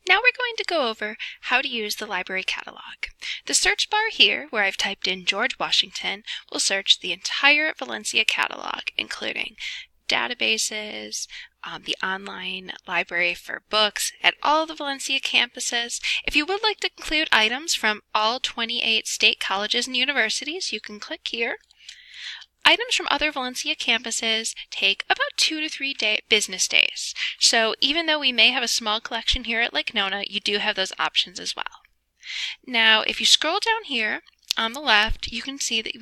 Now we're going to go over how to use the library catalog. The search bar here, where I've typed in George Washington, will search the entire Valencia catalog, including databases, the online library for books at all the Valencia campuses. If you would like to include items from all 28 state colleges and universities, you can click here. Items from other Valencia campuses take about 2 to 3 business days. So even though we may have a small collection here at Lake Nona, you do have those options as well. Now, if you scroll down here on the left, you can see that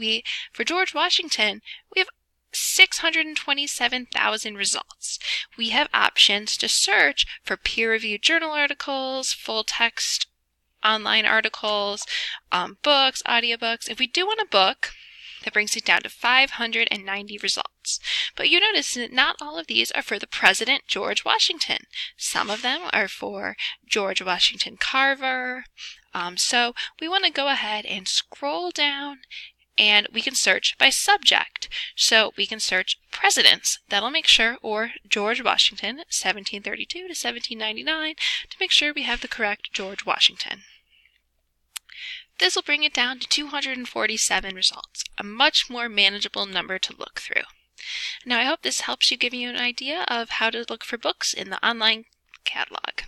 for George Washington, we have 627,000 results. We have options to search for peer-reviewed journal articles, full-text online articles, books, audiobooks. If we do want a book, that brings it down to 590 results. But you notice that not all of these are for the President George Washington. Some of them are for George Washington Carver. So we want to go ahead and scroll down, and we can search by subject. So we can search presidents. That'll make sure, or George Washington, 1732 to 1799, to make sure we have the correct George Washington. This will bring it down to 247 results, a much more manageable number to look through. Now I hope this helps you give you an idea of how to look for books in the online catalog.